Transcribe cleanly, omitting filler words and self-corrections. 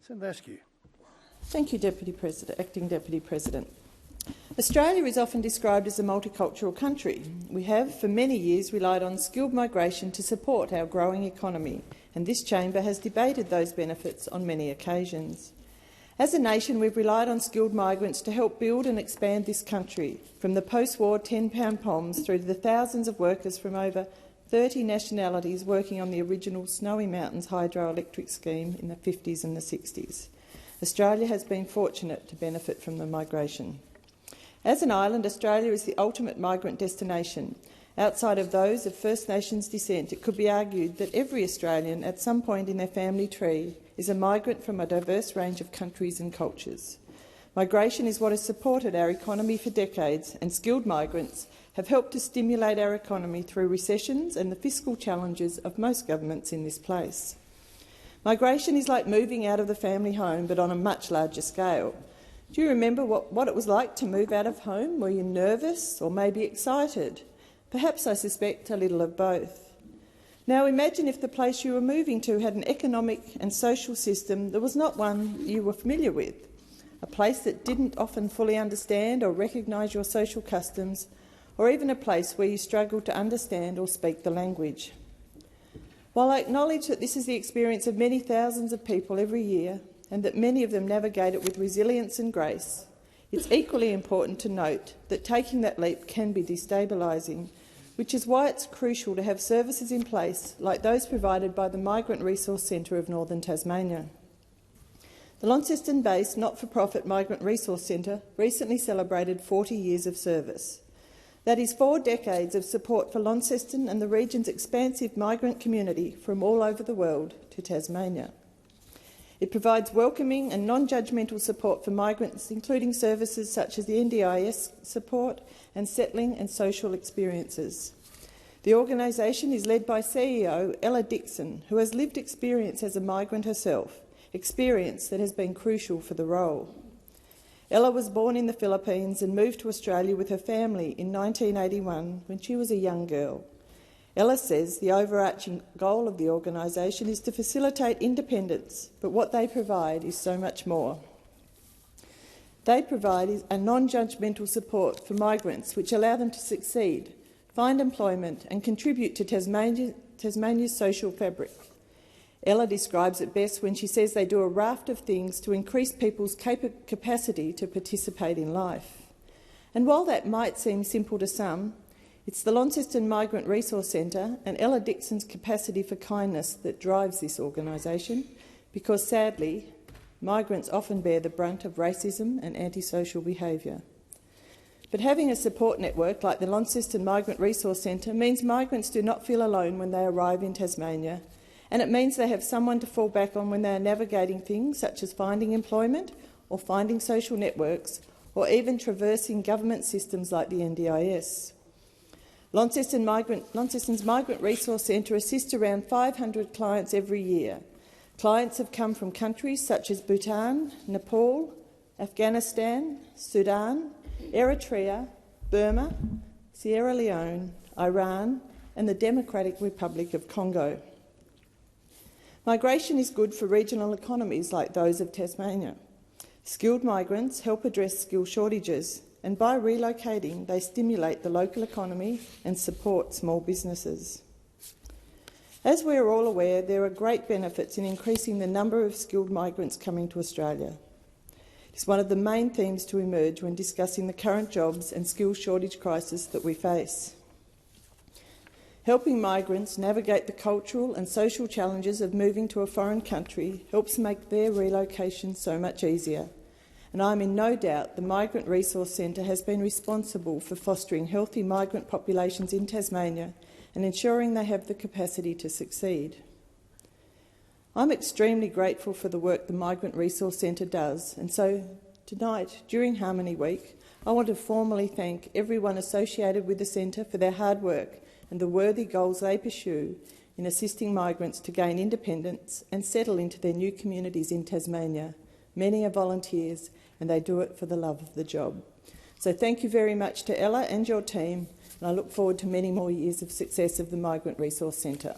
Senator Askew. Thank you, Acting Deputy President. Australia is often described as a multicultural country. We have, for many years, relied on skilled migration to support our growing economy, and this chamber has debated those benefits on many occasions. As a nation, we've relied on skilled migrants to help build and expand this country, from the post-war £10 POMs through to the thousands of workers from over 30 nationalities working on the original Snowy Mountains hydroelectric scheme in the 50s and the 60s. Australia has been fortunate to benefit from the migration. As an island, Australia is the ultimate migrant destination. Outside of those of First Nations descent, it could be argued that every Australian at some point in their family tree is a migrant from a diverse range of countries and cultures. Migration is what has supported our economy for decades, and skilled migrants have helped to stimulate our economy through recessions and the fiscal challenges of most governments in this place. Migration is like moving out of the family home, but on a much larger scale. Do you remember what it was like to move out of home? Were you nervous or maybe excited? Perhaps, I suspect, a little of both. Now imagine if the place you were moving to had an economic and social system that was not one you were familiar with, a place that didn't often fully understand or recognise your social customs, or even a place where you struggled to understand or speak the language. While I acknowledge that this is the experience of many thousands of people every year, and that many of them navigate it with resilience and grace, it's equally important to note that taking that leap can be destabilising, which is why it's crucial to have services in place like those provided by the Migrant Resource Centre of Northern Tasmania. The Launceston-based not-for-profit Migrant Resource Centre recently celebrated 40 years of service. That is 4 decades of support for Launceston and the region's expansive migrant community from all over the world to Tasmania. It provides welcoming and non-judgmental support for migrants, including services such as the NDIS support and settling and social experiences. The organisation is led by CEO Ella Dixon, who has lived experience as a migrant herself, experience that has been crucial for the role. Ella was born in the Philippines and moved to Australia with her family in 1981 when she was a young girl. Ella says the overarching goal of the organisation is to facilitate independence, but what they provide is so much more. They provide a non-judgmental support for migrants which allow them to succeed, find employment and contribute to Tasmania's social fabric. Ella describes it best when she says they do a raft of things to increase people's capacity to participate in life. And while that might seem simple to some, it's the Launceston Migrant Resource Centre and Ella Dixon's capacity for kindness that drives this organisation, because sadly, migrants often bear the brunt of racism and antisocial behaviour. But having a support network like the Launceston Migrant Resource Centre means migrants do not feel alone when they arrive in Tasmania, and it means they have someone to fall back on when they are navigating things such as finding employment or finding social networks, or even traversing government systems like the NDIS. Launceston's Migrant Resource Centre assists around 500 clients every year. Clients have come from countries such as Bhutan, Nepal, Afghanistan, Sudan, Eritrea, Burma, Sierra Leone, Iran and the Democratic Republic of Congo. Migration is good for regional economies like those of Tasmania. Skilled migrants help address skill shortages, and by relocating, they stimulate the local economy and support small businesses. As we are all aware, there are great benefits in increasing the number of skilled migrants coming to Australia. It's one of the main themes to emerge when discussing the current jobs and skills shortage crisis that we face. Helping migrants navigate the cultural and social challenges of moving to a foreign country helps make their relocation so much easier. And I'm in no doubt the Migrant Resource Centre has been responsible for fostering healthy migrant populations in Tasmania and ensuring they have the capacity to succeed. I'm extremely grateful for the work the Migrant Resource Centre does, and so tonight, during Harmony Week, I want to formally thank everyone associated with the Centre for their hard work and the worthy goals they pursue in assisting migrants to gain independence and settle into their new communities in Tasmania. Many are volunteers and they do it for the love of the job. So thank you very much to Ella and your team, and I look forward to many more years of success of the Migrant Resource Centre.